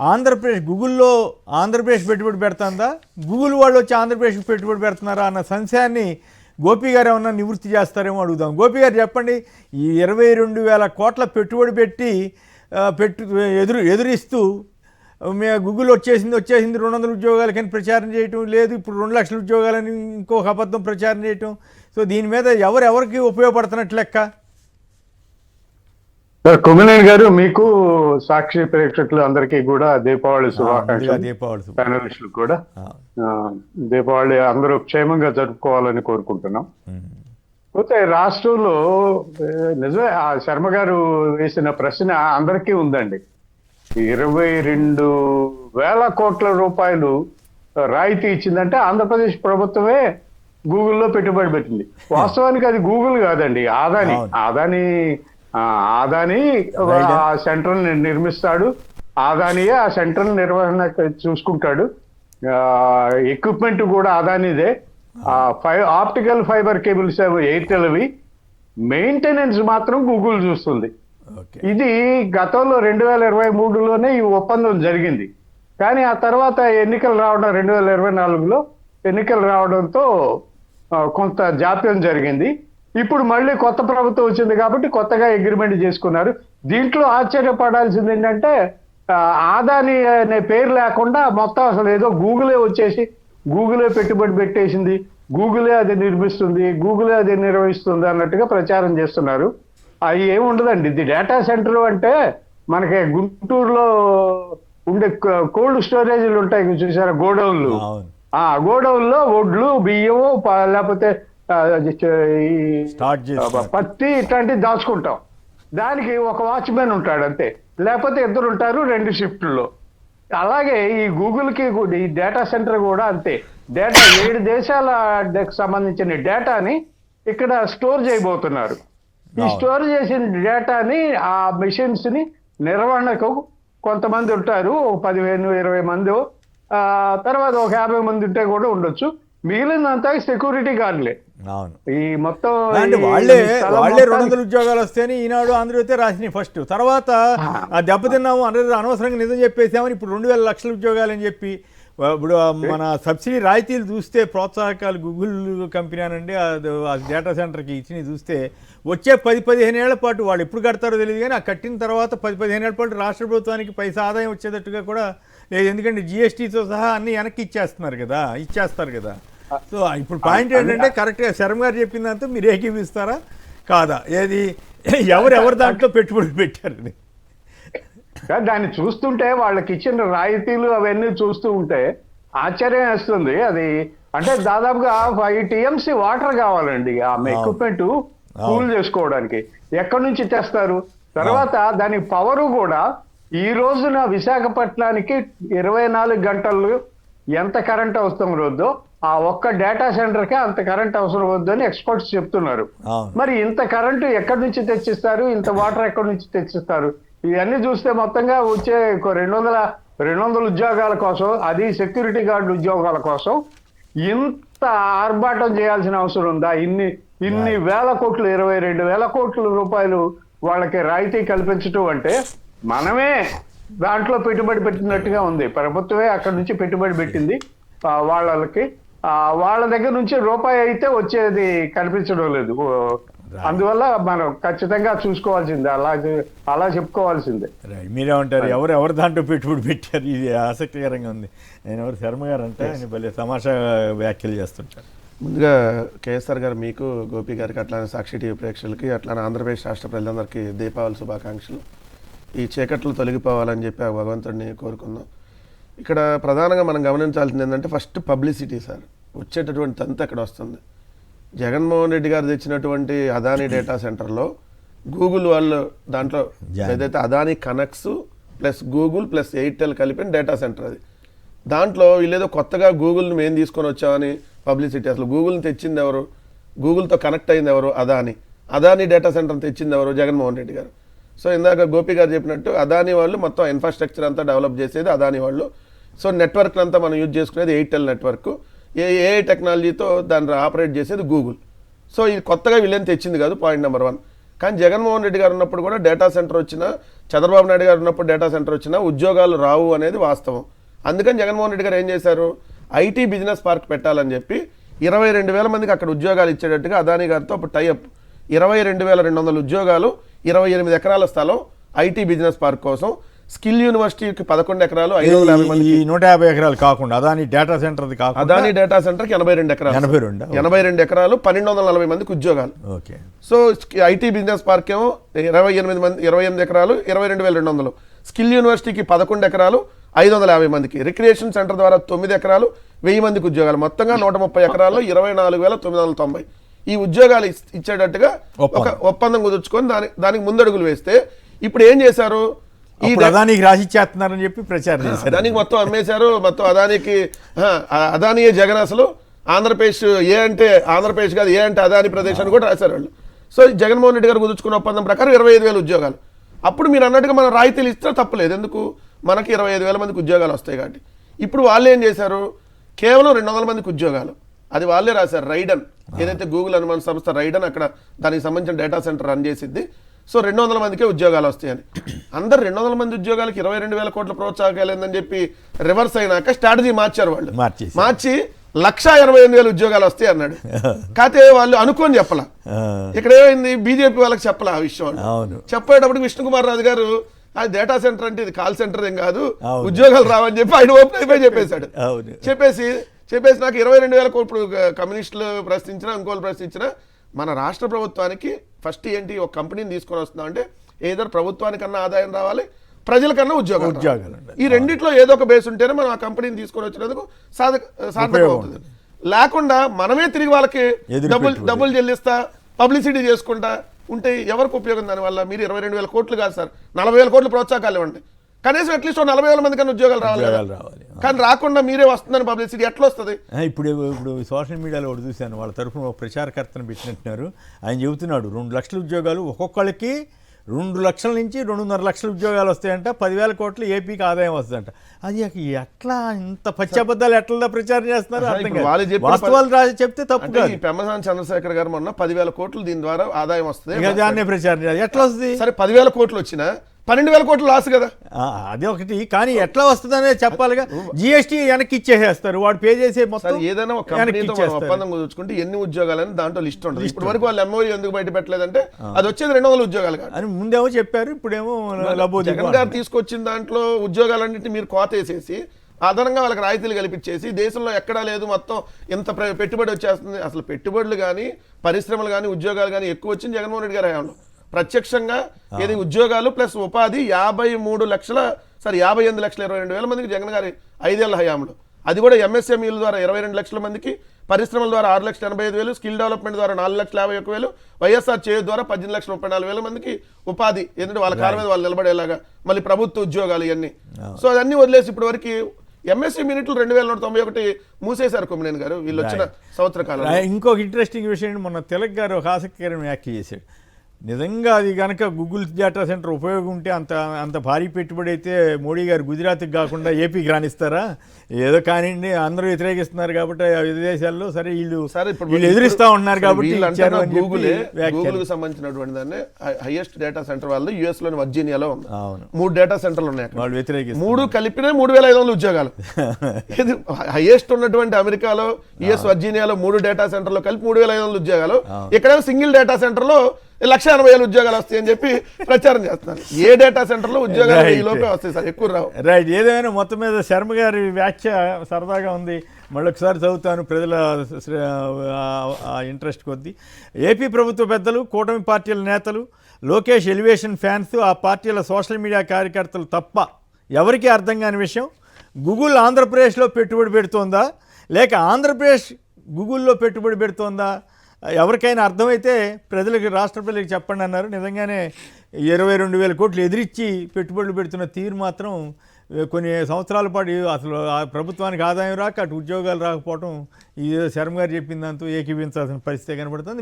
ఆంధ్రప్రదేశ్ గూగుల్లో ఆంధ్రప్రదేశ్ పెట్టుబడి పెడుతుందా, గూగుల్ వాళ్ళు వచ్చి ఆంధ్రప్రదేశ్కి పెట్టుబడి పెడుతున్నారా అన్న సంశయాన్ని గోపి గారు ఏమన్నా నివృత్తి చేస్తారేమో అడుగుదాం. గోపి గారు చెప్పండి, ఈ 22,000 కోట్ల పెట్టుబడి పెట్టి ఎదురిస్తూ గూగుల్ వచ్చేసింది 200 ఉద్యోగాలకని ప్రచారం చేయటం లేదు, ఇప్పుడు 2 లక్షల ఉద్యోగాలని ఇంకొక అబద్ధం ప్రచారం చేయటం. సో దీని మీద ఎవరెవరికి ఉపయోగపడుతున్నట్లు లెక్క? కొమ్మినేని గారు, మీకు సాక్షి ప్రేక్షకులు అందరికీ కూడా దీపావళి శుభాకాంక్షలు. ప్యానలిస్టులకు కూడా దీపావళి అందరూ క్షేమంగా జరుపుకోవాలని కోరుకుంటున్నాం. పోతే రాష్ట్రంలో నిజమే ఆ శర్మ గారు వేసిన ప్రశ్న అందరికీ ఉందండి. 22,000 కోట్ల రూపాయలు రాయితీ ఇచ్చిందంటే ఆంధ్రప్రదేశ్ ప్రభుత్వమే గూగుల్లో పెట్టుబడి పెట్టింది. వాస్తవానికి అది గూగుల్ కాదండి, ఆదాని ఆ సెంటర్ నిర్మిస్తాడు, ఆదానియే ఆ సెంటర్ నిర్వహణ చూసుకుంటాడు, ఎక్విప్మెంట్ కూడా ఆదానిదే, ఆప్టికల్ ఫైబర్ కేబుల్స్ ఎయిర్టెల్వి, మెయింటెనెన్స్ మాత్రం గూగుల్ చూస్తుంది. ఇది గతంలో 2023లోనే ఈ ఒప్పందం జరిగింది. కానీ ఆ తర్వాత ఎన్నికలు రావడం 2024లో ఎన్నికలు రావడంతో కొంత జాప్యం జరిగింది. ఇప్పుడు మళ్ళీ కొత్త ప్రభుత్వం వచ్చింది కాబట్టి కొత్తగా అగ్రిమెంట్ చేసుకున్నారు. దీంట్లో ఆశ్చర్యపడాల్సింది ఏంటంటే ఆదాని అనే పేరు లేకుండా మొత్తం అసలు ఏదో గూగులే వచ్చేసి గూగులే పెట్టుబడి పెట్టేసింది, గూగులే అది నిర్మిస్తుంది, గూగులే అది నిర్వహిస్తుంది అన్నట్టుగా ప్రచారం చేస్తున్నారు. అవి ఏమి ఉండదండి. ఇది డేటా సెంటర్ అంటే మనకి గుంటూరులో ఉండే కోల్డ్ స్టోరేజీలు ఉంటాయి చూసారా, గోడౌన్లు. ఆ గోడౌన్లో ఒడ్లు, బియ్యము, లేకపోతే పత్తి ఇట్లాంటివి దాచుకుంటాం. దానికి ఒక వాచ్మెన్ ఉంటాడు అంతే, లేకపోతే 2 ఉంటారు 2 షిఫ్ట్లో. అలాగే ఈ గూగుల్కి ఈ డేటా సెంటర్ కూడా అంతే. డేటా 7 దేశాలకు సంబంధించిన డేటాని ఇక్కడ స్టోర్ చేయబోతున్నారు. ఈ స్టోర్ చేసిన డేటాని ఆ మిషన్స్ ని నిర్వహణకు కొంతమంది ఉంటారు, 15-20 మంది, తర్వాత ఒక 50 మంది ఉంటే కూడా ఉండొచ్చు. మిగిలినంతా సెక్యూరిటీ గార్డులే. ఈ మొత్తం వాళ్ళే 200 ఉద్యోగాలు వస్తేనే ఈనాడు ఆంధ్రజ్యోతి రాసినాయి ఫస్ట్. తర్వాత దెబ్బతిన్నాము అనవసరంగా నిజం చెప్పేసామని ఇప్పుడు 2,000 లక్షల ఉద్యోగాలు అని చెప్పి ఇప్పుడు మన సబ్సిడీ రాయితీలు చూస్తే ప్రోత్సాహకాలు గూగుల్ కంపెనీ అనండి ఆ డేటా సెంటర్కి ఇచ్చినవి చూస్తే వచ్చే 10-15 ఏళ్ల పాటు వాళ్ళు ఎప్పుడు కడతారో తెలియదు, కానీ ఆ కట్టిన తర్వాత 10-15 ఏళ్ల పాటు రాష్ట్ర ప్రభుత్వానికి పైసా ఆదాయం వచ్చేటట్టుగా కూడా లేదు. ఎందుకంటే జిఎస్టీతో సహా అన్ని వెనక్కి ఇచ్చేస్తారు కదా. సో ఇప్పుడు పాయింట్ ఏంటంటే కరెక్ట్గా శర్మ గారు చెప్పిందంతా మీరు ఏకీపిస్తారా కాదా, ఏది ఎవరెవరు దాంట్లో పెట్టుబడి పెట్టారని? దాన్ని చూస్తుంటే వాళ్ళకి ఇచ్చిన రాయితీలు అవన్నీ చూస్తూ ఉంటే ఆశ్చర్యం వేస్తుంది. అది అంటే దాదాపుగా 5 TMC వాటర్ కావాలండి ఆ ఎక్విప్మెంట్ కూల్ చేసుకోవడానికి. ఎక్కడి నుంచి తెస్తారు? తర్వాత దాని పవరు కూడా ఈ రోజున విశాఖపట్నానికి 24 గంటలు ఎంత కరెంట్ అవసరం వద్దో ఆ ఒక్క డేటా సెంటర్కే అంత కరెంట్ అవసరం వద్దని ఎక్స్పర్ట్స్ చెప్తున్నారు. మరి ఇంత కరెంటు ఎక్కడి నుంచి తెచ్చిస్తారు, ఇంత వాటర్ ఎక్కడి నుంచి తెచ్చిస్తారు? ఇవన్నీ చూస్తే మొత్తంగా వచ్చే 200 ఉద్యోగాల కోసం, అది సెక్యూరిటీ గార్డు ఉద్యోగాల కోసం ఇంత ఆర్భాటం చేయాల్సిన అవసరం ఉందా? ఇన్ని వేల కోట్లు, 22,000 కోట్ల రూపాయలు వాళ్ళకి రాయితీ కల్పించటం అంటే మనమే దాంట్లో పెట్టుబడి పెట్టినట్టుగా ఉంది. ప్రభుత్వమే అక్కడి నుంచి పెట్టుబడి పెట్టింది వాళ్ళకి. వాళ్ళ దగ్గర నుంచి రూపాయి అయితే వచ్చేది కనిపించడం లేదు. అందువల్ల మనం ఖచ్చితంగా చూసుకోవాల్సిందే, అలా చెప్పుకోవాల్సిందే. మీరేమంటారు, ఎవరు దాంట్లో పెట్టుబడి పెట్టారు? ఇది ఆసక్తికరంగా ఉంది. నేను ఎవరు శర్మ గారు అంటే ఆయన భలే తమాషా వ్యాఖ్యలు చేస్తుంటారు. ముందుగా కేఎస్ఆర్ గారు, మీకు, గోపి గారికి, అట్లానే సాక్షి టీవీ ప్రేక్షకులకి, అట్లానే ఆంధ్రప్రదేశ్ రాష్ట్ర ప్రజలందరికీ దీపావళి శుభాకాంక్షలు. ఈ చీకట్లు తొలగిపోవాలని చెప్పి ఆ భగవంతుడిని కోరుకుందాం. ఇక్కడ ప్రధానంగా మనం గమనించాల్సింది ఏంటంటే ఫస్ట్ పబ్లిసిటీ సార్. వచ్చేటటువంటి తంతు ఎక్కడ వస్తుంది? జగన్మోహన్ రెడ్డి గారు తెచ్చినటువంటి అదానీ డేటా సెంటర్లో గూగుల్ వాళ్ళు దాంట్లో ఏదైతే Adani connects plus Google plus Airtel కలిపిన డేటా సెంటర్ అది. దాంట్లో వీళ్ళేదో కొత్తగా గూగుల్ని మేము తీసుకొని వచ్చామని పబ్లిసిటీ. అసలు గూగుల్ని తెచ్చింది ఎవరు? గూగుల్తో కనెక్ట్ అయింది ఎవరు? అదానీ డేటా సెంటర్ని తెచ్చింది ఎవరు? జగన్మోహన్ రెడ్డి గారు. సో ఇందాక గోపి గారు చెప్పినట్టు అదానీ వాళ్ళు మొత్తం ఇన్ఫ్రాస్ట్రక్చర్ అంతా డెవలప్ చేసేది అదానీ వాళ్ళు. సో నెట్వర్క్ అంతా మనం యూజ్ చేసుకునేది ఎయిర్టెల్ నెట్వర్క్. ఏఐ టెక్నాలజీతో దాన్ని ఆపరేట్ చేసేది గూగుల్. సో ఇది కొత్తగా వీళ్ళని తెచ్చింది కాదు, పాయింట్ నెంబర్ 1. కానీ జగన్మోహన్ రెడ్డి గారు ఉన్నప్పుడు కూడా డేటా సెంటర్ వచ్చినా, చంద్రబాబు నాయుడు గారు ఉన్నప్పుడు డేటా సెంటర్ వచ్చినా ఉద్యోగాలు రావు అనేది వాస్తవం. అందుకని జగన్మోహన్ రెడ్డి గారు ఏం చేశారు, ఐటీ బిజినెస్ పార్క్ పెట్టాలని చెప్పి 22,000 మందికి అక్కడ ఉద్యోగాలు ఇచ్చేటట్టుగా అదానీ గారితో అప్పుడు టైఅప్ 22,200 ఉద్యోగాలు, 28 ఎకరాల స్థలం ఐటీ బిజినెస్ పార్క్ కోసం. స్కిల్ యూనివర్సిటీకి 11 ఎకరాలు, 550 మంది. ఈ 150 ఎకరాలు కాకుండా అదాని డేటా సెంటర్ది కాకుండా అదానీ డేటా సెంటర్కి 82 ఎకరాలు, 82 ఎకరాలు, 1,240 మందికి ఉద్యోగాలు. Okay. So IT business park ఏమో 28 ఎకరాలు, 22,200. స్కిల్ యూనివర్సిటీకి 11 ఎకరాలు, 550 మందికి. రిక్రియేషన్ సెంటర్ ద్వారా 9 ఎకరాలు, 1000 మందికి ఉద్యోగాలు. మొత్తంగా 130 ఎకరాల్లో 24,990. ఈ ఉద్యోగాలు ఇచ్చేటట్టుగా ఒక ఒప్పందం కుదుర్చుకొని దానికి ముందడుగులు వేస్తే ఇప్పుడు ఏం చేశారు, ఈ అదానికి రాసి ఇచ్చేస్తున్నారని చెప్పి ప్రచారం చేశారు. దానికి మొత్తం అమ్మేశారు. మొత్తం అదానికి అదానియే జగన్ అసలు. ఆంధ్రప్రదేశ్ ఏ అంటే ఆంధ్రప్రదేశ్ కాదు, ఏ అంటే అదాని ప్రదేశ్ అని కూడా రాశారు వాళ్ళు. సో జగన్మోహన్ రెడ్డి గారు కుదుర్చుకున్న ఒప్పందం ప్రకారం 25,000 ఉద్యోగాలు. అప్పుడు మీరు అన్నట్టుగా మనం రాయితీలు ఇస్తే తప్పలేదు, ఎందుకు మనకి 25,000 మందికి ఉద్యోగాలు వస్తాయి కాబట్టి. ఇప్పుడు వాళ్ళు ఏం చేశారు, కేవలం 200 మందికి ఉద్యోగాలు, అది వాళ్ళే రాశారు. రైడన్ ఏదైతే గూగుల్ అనుమాన సంస్థ రైడన్ అక్కడ దానికి సంబంధించిన డేటా సెంటర్ రన్ చేసిద్ది. సో 200 మందికే ఉద్యోగాలు వస్తాయని. అందరు 200 మంది ఉద్యోగాలకి 22,000 కోట్ల ప్రోత్సాహకాలు ఏందని చెప్పి రివర్స్ అయినాక స్ట్రాటజీ మార్చారు వాళ్ళు. మార్చి 1,88,000 ఉద్యోగాలు వస్తాయి అన్నాడు. కాకపోతే వాళ్ళు అనుకోని చెప్పలా. ఇక్కడ ఏమైంది, బీజేపీ వాళ్ళకి చెప్పలా ఆ విషయం. చెప్పేటప్పుడు విష్ణుకుమార్ రాజు గారు అది డేటా సెంటర్ అంటే ఇది కాల్ సెంటర్ ఏం కాదు, ఉద్యోగాలు రావని చెప్పి ఆయన ఓపెన్ అయిపోయి చెప్పేశాడు. చెప్పేసి నాకు 22,000 కోట్లు కమ్యూనిస్టులు ప్రశ్నించినా ఇంకోళ్ళు ప్రశ్నించినా మన రాష్ట్ర ప్రభుత్వానికి ఫస్ట్ ఏంటి, ఒక కంపెనీని తీసుకొని వస్తున్నాం అంటే ఏదో ప్రభుత్వానికన్నా ఆదాయం రావాలి, ప్రజలకన్నా ఉద్యోగాలు. ఈ రెండిట్లో ఏదో ఒక బేస్ ఉంటేనే మనం ఆ కంపెనీని తీసుకొని వచ్చినందుకు సార్థకం అవుతుంది. లేకుండా మనమే తిరిగి వాళ్ళకి డబ్బులు చెల్లిస్తా పబ్లిసిటీ చేసుకుంటా ఉంటే ఎవరికి ఉపయోగం దానివల్ల? మీరు 22,000 కోట్లు కాదు సార్, 40,000 కోట్లు ప్రోత్సాహకాలు ఇవ్వండి, కనీసం అట్లీస్ట్ 40,000 మంది కన్నా ఉద్యోగాలు రావాలి. కానీ రాకుండా మీరే వస్తుందని పబ్లిసిటీ ఎట్లా వస్తుంది? ఇప్పుడు సోషల్ మీడియాలో ఒకటి చూశాను, వాళ్ళ తరఫున ఒక ప్రచారకర్తను పెట్టినట్టున్నారు. ఆయన చెబుతున్నాడు 2 లక్షల ఉద్యోగాలు, ఒక్కొక్కరికి 2 లక్షల నుంచి 2.5 లక్షల ఉద్యోగాలు వస్తాయంట, 10,000 కోట్లు ఏపీకి ఆదాయం వస్తుందంట. అది ఎట్లా ఇంత పచ్చబద్దాలు ఎట్లా ప్రచారం చేస్తున్నారు? వాస్తవాలు రాసి చెప్తే తప్పు కాదు. పెమ్మసాని చంద్రశేఖర్ గారు మొన్న 10,000 కోట్లు దీని ద్వారా ఆదాయం వస్తుంది, దాన్నే ప్రచారం చేయాలి. ఎట్లా వస్తుంది? సరే 10,000 కోట్లు వచ్చినా 12,000 కోట్లు లాస్ కదా, అదే ఒకటి. కానీ ఎట్లా వస్తుందనే చెప్పాలిగా. జిఎస్టీ వెనక్కి ఇచ్చేసేస్తారు, వాడు పే చేసే మొత్తం. ఏదైనా ఒక కంపెనీతో ఒప్పందం కుదుర్చుకుంటే ఎన్ని ఉద్యోగాలని దాంట్లో లిస్ట్ ఉంటుంది. ఇప్పటి వరకు వాళ్ళు ఎంఓయూ ఎందుకు బయట పెట్టలేదంటే అది వచ్చేది 200 ఉద్యోగాలు కాదు అని ముందేమో చెప్పారు, ఇప్పుడేమో జగన్ గారు తీసుకొచ్చిన దాంట్లో ఉద్యోగాలన్నింటినీ మీరు కోత వేసేసి అదనంగా వాళ్ళకి రాయితీలు కల్పించేసి దేశంలో ఎక్కడా లేదు మొత్తం ఇంత పెట్టుబడి వచ్చేస్తుంది. అసలు పెట్టుబడులు కానీ పరిశ్రమలు కానీ ఉద్యోగాలు కానీ ఎక్కువ వచ్చింది జగన్మోహన్ రెడ్డి గారు హయాంలో. ప్రత్యక్షంగా ఏది ఉద్యోగాలు ప్లస్ ఉపాధి 58,22,000 మందికి జగన్ గారి 5 ఏళ్ల హయాంలో. అది కూడా ఎంఎస్ఎంఈల ద్వారా 22 లక్షల మందికి, పరిశ్రమల ద్వారా 6,85,000, స్కిల్ డెవలప్మెంట్ ద్వారా 4,51,000, వైఎస్ఆర్ చేయ ద్వారా 18,34,000 మందికి ఉపాధి, ఎందుకంటే వాళ్ళ కాళ్ళ మీద వాళ్ళు నిలబడేలాగా, మళ్ళీ ప్రభుత్వ ఉద్యోగాలు ఇవన్నీ. సో అదన్నీ వదిలేసి ఇప్పటి వరకు ఎంఎస్సీ మినిట్లు 2,191 మూసేశారు కొమ్మినేని గారు వీళ్ళు వచ్చిన సంవత్సర కాలంలో. ఇంకొక ఇంట్రెస్టింగ్ విషయం, మొన్న తిలక్ గారు ఒక ఆసక్తికరమైన వ్యాఖ్య చేశాడు. నిజంగా అది కనుక గూగుల్ డేటా సెంటర్ ఉపయోగం ఉంటే అంత భారీ పెట్టుబడి అయితే మోడీ గారు గుజరాత్కి కాకుండా ఏపీకి రాణిస్తారా? ఏదో కానివ్వండి, అందరూ వ్యతిరేకిస్తున్నారు కాబట్టి విదేశాల్లో సరే వీళ్ళు ఎదురిస్తా ఉన్నారు కాబట్టి గూగుల్కి సంబంధించినటువంటి దాన్ని హైయెస్ట్ డేటా సెంటర్ వాళ్ళు యుఎస్ లోని వర్జీనియాలో ఉంది. 3 డేటా సెంటర్లు ఉన్నాయి, వాళ్ళు వ్యతిరేకిస్తారు. 3 కలిపిన 3,500 ఉద్యోగాలు. ఇది హైయెస్ట్ ఉన్నటువంటి అమెరికాలో యుఎస్ వర్జీనియాలో 3 డేటా సెంటర్లో కలిపి 3,500 ఉద్యోగాలు. ఇక్కడ సింగిల్ డేటా సెంటర్ లో 1,80,000 ఉద్యోగాలు వస్తాయని చెప్పి ప్రచారం చేస్తున్నారు. ఏ డేటా సెంటర్ లో ఉద్యోగాలు ఈ లోపే వస్తాయి సార్, ఎక్కువ రావు. రైట్. ఏదైనా మొత్తం మీద శర్మ గారి వ్యాఖ్య సరదాగా ఉంది, మళ్ళీ ఒకసారి చదువుతాను ప్రజల ఇంట్రెస్ట్ కొద్దీ. ఏపీ ప్రభుత్వ పెద్దలు, కూటమి పార్టీల నేతలు, లోకేష్ ఎలివేషన్ ఫ్యాన్స్, ఆ పార్టీల సోషల్ మీడియా కార్యకర్తలు తప్ప ఎవరికీ అర్థం కాని విషయం, గూగుల్ ఆంధ్రప్రదేశ్లో పెట్టుబడి పెడుతోందా లేక ఆంధ్రప్రదేశ్ గూగుల్లో పెట్టుబడి పెడుతోందా? ఎవరికైనా అర్థమైతే ప్రజలకు, రాష్ట్ర ప్రజలకు చెప్పండి అన్నారు. నిజంగానే 22,000 కోట్లు ఎదిరించి పెట్టుబడులు పెడుతున్న తీరు మాత్రం కొన్ని సంవత్సరాల పాటు అసలు ప్రభుత్వానికి ఆదాయం రాక అటు ఉద్యోగాలు రాకపోవడం, ఈ శర్మ గారు చెప్పిన దాంతో ఏకీభించాల్సిన పరిస్థితి కనబడుతుంది.